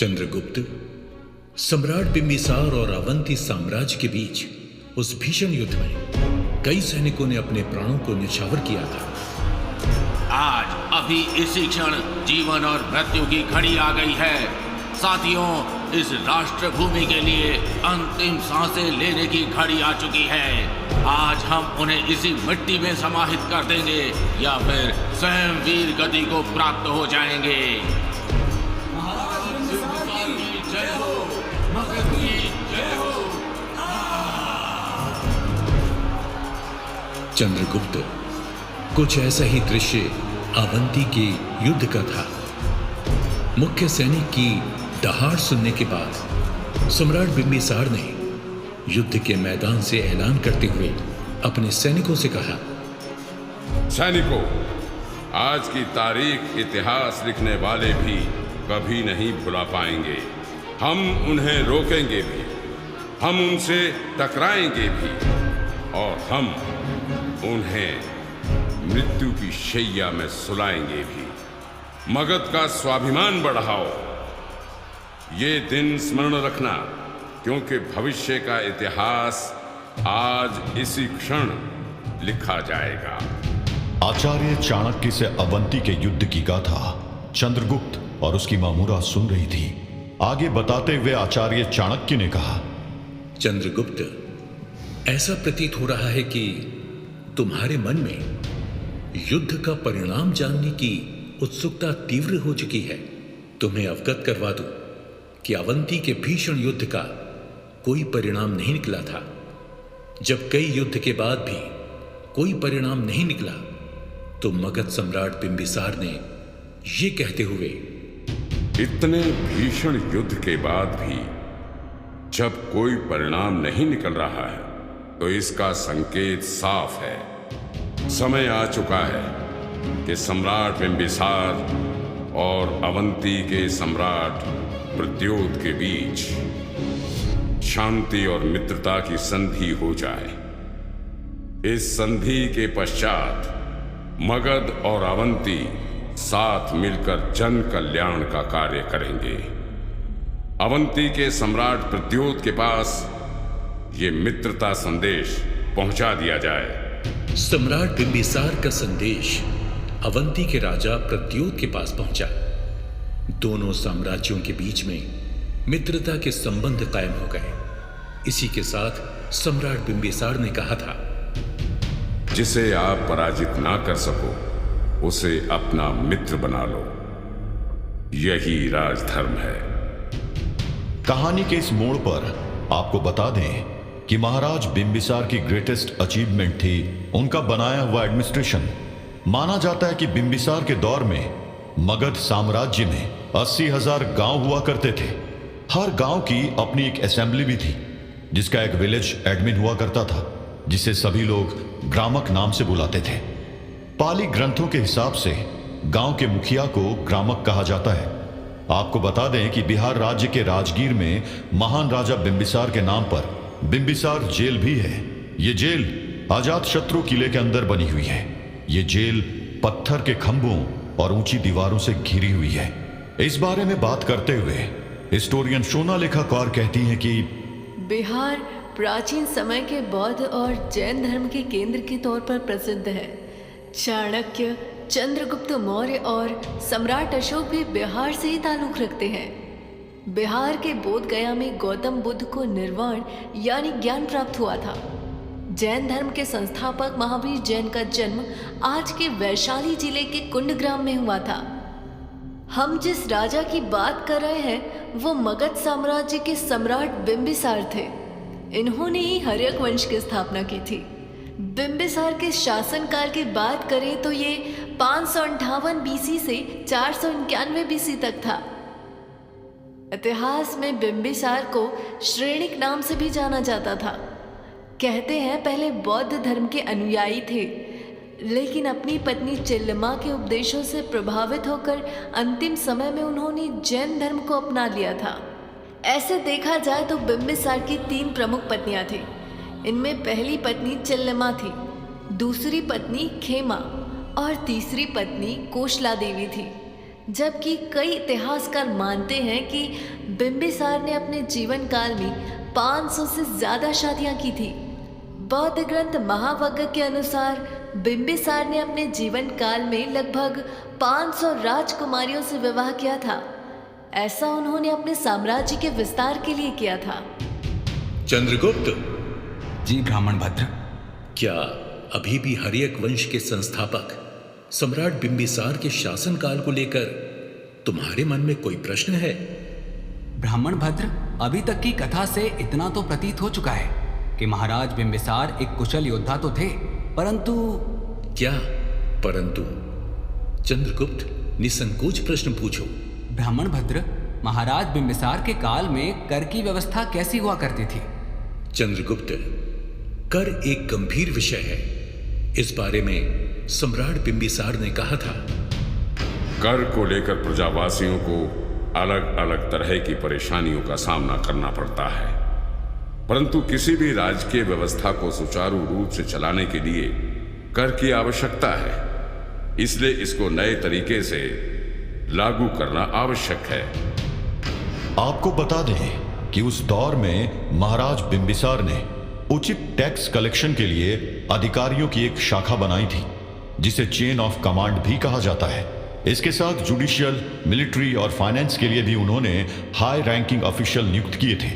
चंद्रगुप्त, सम्राट बिंबिसार और अवंती साम्राज्य के बीच उस भीषण युद्ध में कई सैनिकों ने अपने प्राणों को न्यौछावर किया था। आज अभी इसी क्षण जीवन और मृत्यु की घड़ी आ गई है। साथियों, इस राष्ट्र भूमि के लिए अंतिम सांसें लेने की घड़ी आ चुकी है। आज हम उन्हें इसी मिट्टी में समाहित कर देंगे या फिर स्वयं वीर गति को प्राप्त हो जाएंगे। जय हो, मगध की जय हो। चंद्रगुप्त, कुछ ऐसा ही दृश्य अवंती के युद्ध का था। मुख्य सैनिक की दहाड़ सुनने के बाद सम्राट बिंबिसार ने युद्ध के मैदान से ऐलान करते हुए अपने सैनिकों से कहा, सैनिकों, आज की तारीख इतिहास लिखने वाले भी कभी नहीं भुला पाएंगे। हम उन्हें रोकेंगे भी, हम उनसे टकराएंगे भी और हम उन्हें मृत्यु की शैया में सुलाएंगे भी। मगध का स्वाभिमान बढ़ाओ। ये दिन स्मरण रखना, क्योंकि भविष्य का इतिहास आज इसी क्षण लिखा जाएगा। आचार्य चाणक्य से अवंती के युद्ध की गाथा चंद्रगुप्त और उसकी मामूरा सुन रही थी। आगे बताते हुए आचार्य चाणक्य ने कहा, चंद्रगुप्त, ऐसा प्रतीत हो रहा है कि तुम्हारे मन में युद्ध का परिणाम जानने की उत्सुकता तीव्र हो चुकी है। तुम्हें अवगत करवा दूं कि अवंती के भीषण युद्ध का कोई परिणाम नहीं निकला था। जब कई युद्ध के बाद भी कोई परिणाम नहीं निकला तो मगध सम्राट बिंबिसार ने यह कहते हुए, इतने भीषण युद्ध के बाद भी जब कोई परिणाम नहीं निकल रहा है तो इसका संकेत साफ है। समय आ चुका है कि सम्राट बिंबिसार और अवंती के सम्राट प्रद्योत के बीच शांति और मित्रता की संधि हो जाए। इस संधि के पश्चात मगध और अवंती साथ मिलकर जन कल्याण का कार्य करेंगे। अवंती के सम्राट प्रद्योत के पास ये मित्रता संदेश पहुंचा दिया जाए। सम्राट बिंबिसार का संदेश अवंती के राजा प्रद्योत के पास पहुंचा। दोनों साम्राज्यों के बीच में मित्रता के संबंध कायम हो गए। इसी के साथ सम्राट बिंबिसार ने कहा था, जिसे आप पराजित ना कर सको उसे अपना मित्र बना लो। यही राजधर्म है। कहानी के इस मोड़ पर आपको बता दें कि महाराज बिंबिसार की ग्रेटेस्ट अचीवमेंट थी उनका बनाया हुआ एडमिनिस्ट्रेशन। माना जाता है कि बिंबिसार के दौर में मगध साम्राज्य में 80,000 गांव हुआ करते थे। हर गांव की अपनी एक असेंबली भी थी, जिसका एक विलेज एडमिन हुआ करता था, जिसे सभी लोग ग्रामक नाम से बुलाते थे। पाली ग्रंथों के हिसाब से गांव के मुखिया को ग्रामक कहा जाता है। आपको बता दें कि बिहार राज्य के राजगीर में महान राजा बिंबिसार के नाम पर बिंबिसार जेल भी है। ये जेल अजातशत्रु किले के अंदर बनी हुई है। ये जेल पत्थर के खंभों और ऊंची दीवारों से घिरी हुई है। इस बारे में बात करते हुए हिस्टोरियन सोनालेखा कौर कहती हैं कि बिहार प्राचीन समय के बौद्ध और जैन धर्म के केंद्र के तौर पर प्रसिद्ध है। चाणक्य, चंद्रगुप्त मौर्य और सम्राट अशोक भी बिहार से ही ताल्लुक रखते हैं। बिहार के बोध गया में गौतम बुद्ध को निर्वाण यानी ज्ञान प्राप्त हुआ था। जैन धर्म के संस्थापक महावीर जैन का जन्म आज के वैशाली जिले के कुंडग्राम में हुआ था। हम जिस राजा की बात कर रहे हैं वो मगध साम्राज्य के सम्राट बिंबिसार थे। इन्होंने ही हर्यक वंश की स्थापना की थी। बिंबिसार के शासनकाल की बात करें तो ये 558 बीसी से 491 बीसी तक था। इतिहास में बिंबिसार को श्रेणिक नाम से भी जाना जाता था। कहते हैं पहले बौद्ध धर्म के अनुयायी थे, लेकिन अपनी पत्नी चिल्लमा के उपदेशों से प्रभावित होकर अंतिम समय में उन्होंने जैन धर्म को अपना लिया था। ऐसे देखा जाए तो बिंबिसार की 3 प्रमुख पत्नियां थीं। इनमें पहली पत्नी चिल्लमा थी, दूसरी पत्नी खेमा और तीसरी पत्नी कोशला देवी थी। जबकि कई इतिहासकार मानते हैं कि बिम्बिसार ने अपने जीवन काल में 500 से ज्यादा शादियां की थी। बौद्ध ग्रंथ महावग्ग के अनुसार बिम्बिसार ने अपने जीवन काल में लगभग 500 राजकुमारियों से विवाह किया था। ऐसा उन्होंने अपने साम्राज्य के विस्तार के लिए किया था। चंद्रगुप्त, जी ब्राह्मण भद्र। क्या अभी भी हर्यक वंश के संस्थापक सम्राट बिंबिसार के शासनकाल को लेकर तुम्हारे मन में कोई प्रश्न है? ब्राह्मण भद्र, अभी तक की कथा से इतना तो प्रतीत हो चुका है कि महाराज बिंबिसार एक कुशल योद्धा तो थे, परंतु क्या परंतु? चंद्रगुप्त, निसंकोच प्रश्न पूछो। ब्राह्मण भद्र, महाराज बिंबिसार के काल में कर की व्यवस्था कैसी हुआ करती थी? चंद्रगुप्त, कर एक गंभीर विषय है। इस बारे में सम्राट बिंबिसार ने कहा था, कर को लेकर प्रजावासियों को अलग अलग तरह की परेशानियों का सामना करना पड़ता है, परंतु किसी भी राजकीय व्यवस्था को सुचारू रूप से चलाने के लिए कर की आवश्यकता है। इसलिए इसको नए तरीके से लागू करना आवश्यक है। आपको बता दें कि उस दौर में महाराज बिंबिसार ने उचित टैक्स कलेक्शन के लिए अधिकारियों की एक शाखा बनाई थी, जिसे चेन ऑफ कमांड भी कहा जाता है। इसके साथ जुडिशियल, मिलिट्री और फाइनेंस के लिए भी उन्होंने हाई रैंकिंग ऑफिशियल नियुक्त किए थे।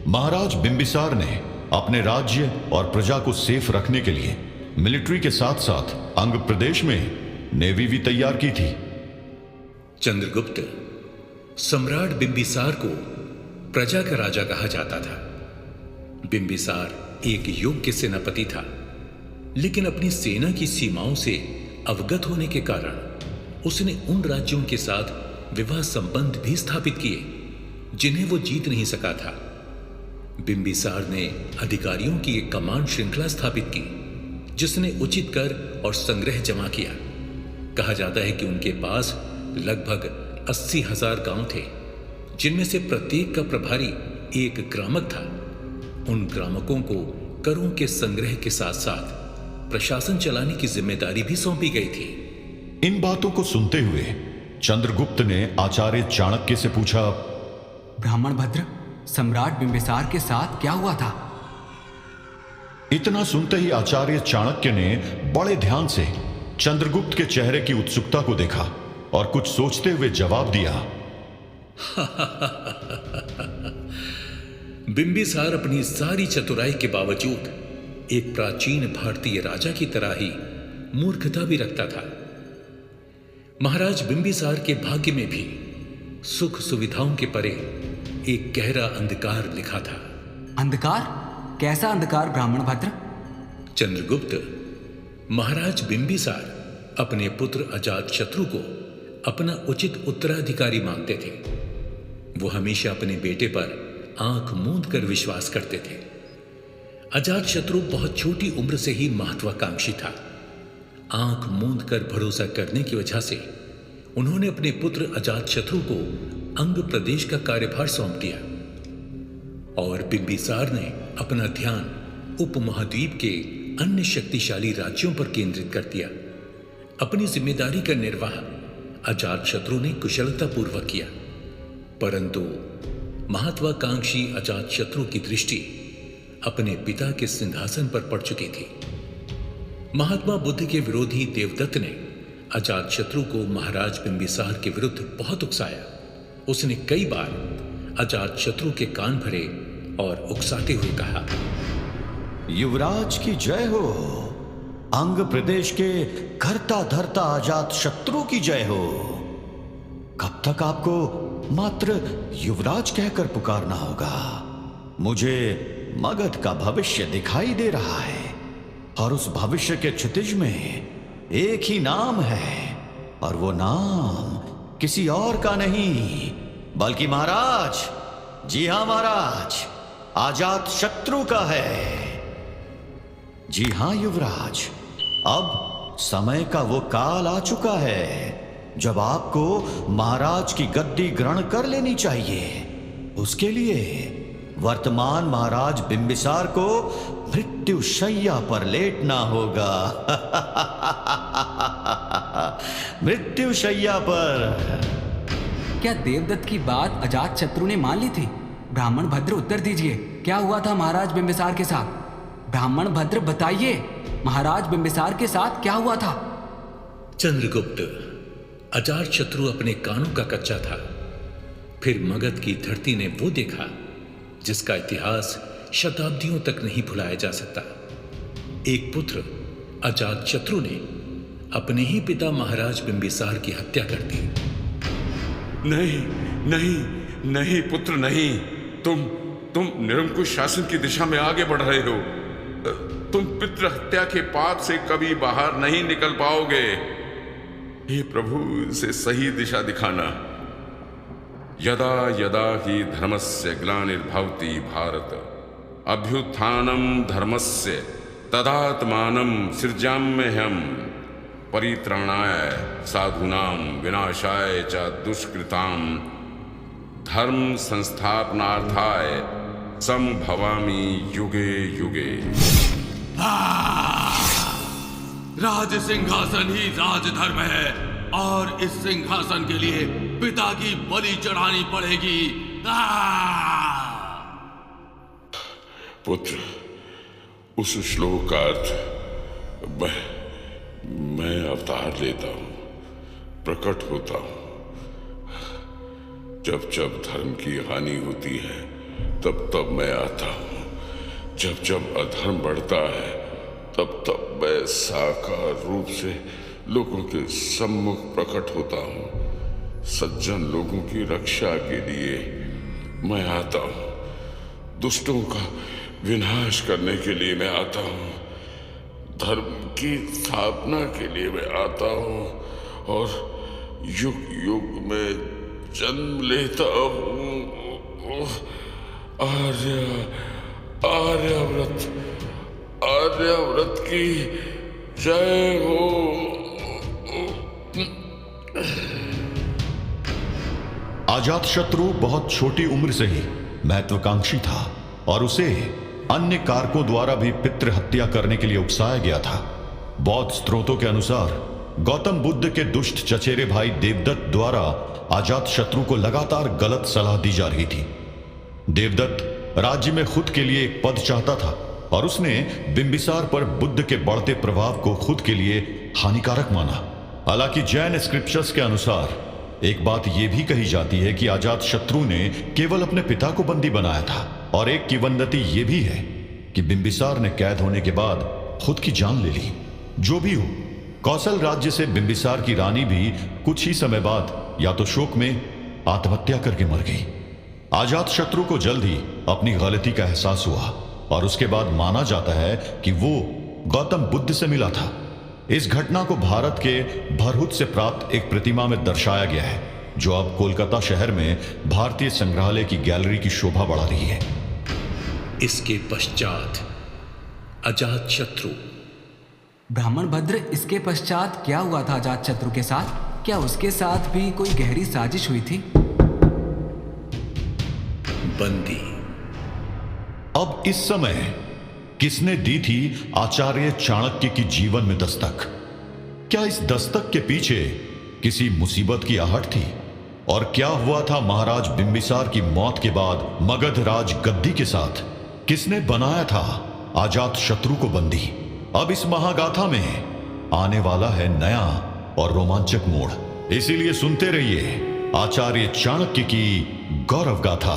महाराज बिंबिसार ने अपने राज्य और प्रजा को सेफ रखने के लिए मिलिट्री के साथ साथ अंग प्रदेश में नेवी भी तैयार की थी। चंद्रगुप्त, सम्राट बिंबिसार को प्रजा का राजा कहा जाता था। बिंबिसार एक योग्य सेनापति था, लेकिन अपनी सेना की सीमाओं से अवगत होने के कारण उसने उन राज्यों के साथ विवाह संबंध भी स्थापित किए जिन्हें वो जीत नहीं सका था। बिंबिसार ने अधिकारियों की एक कमांड श्रृंखला स्थापित की, जिसने उचित कर और संग्रह जमा किया। कहा जाता है कि उनके पास लगभग 80,000 गांव थे, जिनमें से प्रत्येक का प्रभारी एक ग्रामक था। उन ग्रामकों को करों के संग्रह के साथ साथ प्रशासन चलाने की जिम्मेदारी भी सौंपी गई थी। इन बातों को सुनते हुए चंद्रगुप्त ने आचार्य चाणक्य से पूछा, ब्राह्मण भद्र, सम्राट बिंबिसार के साथ क्या हुआ था? इतना सुनते ही आचार्य चाणक्य ने बड़े ध्यान से चंद्रगुप्त के चेहरे की उत्सुकता को देखा और कुछ सोचते हुए जवाब दिया, बिंबिसार अपनी सारी चतुराई के बावजूद एक प्राचीन भारतीय राजा की तरह ही मूर्खता भी रखता था। महाराज बिंबिसार के भाग्य में भी सुख सुविधाओं के परे एक गहरा अंधकार लिखा था। अंधकार? कैसा अंधकार ब्राह्मण भद्र? चंद्रगुप्त, महाराज बिंबिसार अपने पुत्र अजातशत्रु को अपना उचित उत्तराधिकारी मानते थे। वो हमेशा अपने बेटे पर आंख मूंद कर विश्वास करते थे। अजातशत्रु बहुत छोटी उम्र से ही महत्वाकांक्षी था। आंख मूंद कर भरोसा करने की वजह से उन्होंने अपने पुत्र अजातशत्रु को अंग प्रदेश का कार्यभार सौंप दिया और बिंबिसार ने अपना ध्यान उपमहाद्वीप के अन्य शक्तिशाली राज्यों पर केंद्रित कर दिया। अपनी जिम्मेदारी का निर्वाह अजातशत्रु ने कुशलतापूर्वक किया, परंतु महत्वाकांक्षी अजातशत्रु की दृष्टि अपने पिता के सिंहासन पर पड़ चुकी थी। महात्मा बुद्ध के विरोधी देवदत्त ने अजातशत्रु को महाराज बिंबिसार के विरुद्ध बहुत उकसाया। उसने कई बार अजातशत्रु के कान भरे और उकसाते हुए कहा, युवराज की जय हो, अंग प्रदेश के कर्ता धर्ता अजातशत्रु की जय हो। कब तक आपको मात्र युवराज कहकर पुकारना होगा? मुझे मगध का भविष्य दिखाई दे रहा है और उस भविष्य के क्षितिज में एक ही नाम है, और वो नाम किसी और का नहीं बल्कि महाराज, जी हां महाराज, अजातशत्रु का है। जी हां युवराज, अब समय का वो काल आ चुका है जब आपको महाराज की गद्दी ग्रहण कर लेनी चाहिए। उसके लिए वर्तमान महाराज बिंबिसार को मृत्युशैया पर लेटना होगा। मृत्युशैया पर। क्या देवदत्त की बात अजात शत्रु ने मान ली थी? ब्राह्मण भद्र उत्तर दीजिए, क्या हुआ था महाराज बिंबिसार के साथ? ब्राह्मण भद्र बताइए, महाराज बिंबिसार के साथ क्या हुआ था? चंद्रगुप्त, अजात शत्रु अपने कानों का कच्चा था। फिर मगध की धरती ने वो देखा जिसका इतिहास शताब्दियों तक नहीं भुलाया जा सकता। एक पुत्र अजात शत्रु ने अपने ही पिता महाराज बिंबिसार की हत्या कर दी। नहीं नहीं नहीं पुत्र नहीं, तुम निरंकुश शासन की दिशा में आगे बढ़ रहे हो। तुम पितृ हत्या के पाप से कभी बाहर नहीं निकल पाओगे। हे प्रभु, इसे सही दिशा दिखाना। यदा यदा हि धर्मस्य ग्लानिर्भवति भारत, अभ्युत्थानं धर्मस्य तदात्मानं सृजाम्यहम्, परित्राणाय साधूनां विनाशाय च दुष्कृतां, धर्म संस्थापनार्थाय संभवामि युगे युगे। राज सिंहासन ही राजधर्म है और इस सिंहासन के लिए पिता की बलि चढ़ानी पड़ेगी। पुत्र, उस श्लोक का अर्थ मैं अवतार लेता हूं, प्रकट होता हूं। जब जब धर्म की हानि होती है तब तब मैं आता हूं। जब जब अधर्म बढ़ता है तब तब मैं साकार रूप से लोगों के सम्मुख प्रकट होता हूं। सज्जन लोगों की रक्षा के लिए मैं आता हूं। दुष्टों का विनाश करने के लिए मैं आता हूं। धर्म की स्थापना के लिए मैं आता हूं और युग युग में जन्म लेता हूं। आर्याव्रत की जय हो। अजातशत्रु बहुत छोटी उम्र से ही महत्वाकांक्षी था और उसे अन्य कारकों द्वारा भी पितृ हत्या करने के लिए उकसाया गया था। बौद्ध स्रोतों के अनुसार गौतम बुद्ध के दुष्ट चचेरे भाई देवदत्त द्वारा अजातशत्रु को लगातार गलत सलाह दी जा रही थी। देवदत्त राज्य में खुद के लिए एक पद चाहता था और उसने बिंबिसार पर बुद्ध के बढ़ते प्रभाव को खुद के लिए हानिकारक माना। हालांकि जैन स्क्रिप्चर्स के अनुसार एक बात यह भी कही जाती है कि अजातशत्रु ने केवल अपने पिता को बंदी बनाया था और एक किंवदंती यह भी है कि बिंबिसार ने कैद होने के बाद खुद की जान ले ली। जो भी हो, कौशल राज्य से बिंबिसार की रानी भी कुछ ही समय बाद या तो शोक में आत्महत्या करके मर गई। अजातशत्रु को जल्द ही अपनी गलती का एहसास हुआ और उसके बाद माना जाता है कि वो गौतम बुद्ध से मिला था। इस घटना को भारत के भरहुत से प्राप्त एक प्रतिमा में दर्शाया गया है, जो अब कोलकाता शहर में भारतीय संग्रहालय की गैलरी की शोभा बढ़ा रही है। इसके पश्चात अजातशत्रु। ब्राह्मण भद्र, इसके पश्चात क्या हुआ था अजातशत्रु के साथ? क्या उसके साथ भी कोई गहरी साजिश हुई थी? बंदी। अब इस समय किसने दी थी आचार्य चाणक्य की जीवन में दस्तक? क्या इस दस्तक के पीछे किसी मुसीबत की आहट थी? और क्या हुआ था महाराज बिंबिसार की मौत के बाद मगध राज गद्दी के साथ? किसने बनाया था अजातशत्रु को बंदी? अब इस महागाथा में आने वाला है नया और रोमांचक मोड़। इसीलिए सुनते रहिए आचार्य चाणक्य की गौरव गाथा।